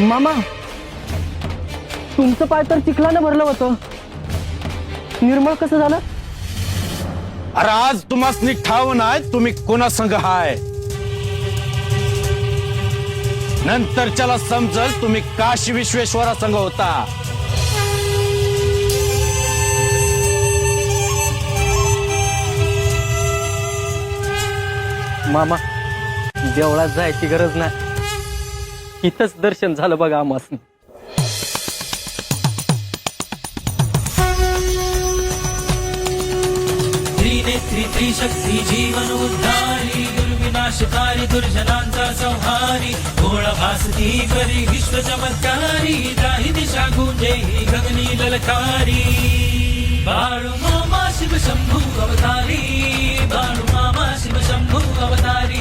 मामा, तुमचं पाय तर चिखलानं भरलं होतं, निर्मळ कसं झालं? अरे आज तुम्हाला ठाव नाही तुम्ही कोणा संघ हाय. नंतर चला समजल तुम्ही काशी विश्वेश्वरा संघ होता. मामा, देवळात जायची गरज नाही, इथंच दर्शन झालं बघा आम्हाला. त्रिनेत्री त्रिशक्ती जीवन उद्धारी दुर्विनाशकारी दुर्जनांचा संहारी भोळा भासती करी विश्व चमत्कारी जाही दिशा गुंजे ही गगनी ललकारी बाळू मामा शिव शंभू अवतारी बाळू मामा शिव शंभू अवतारी.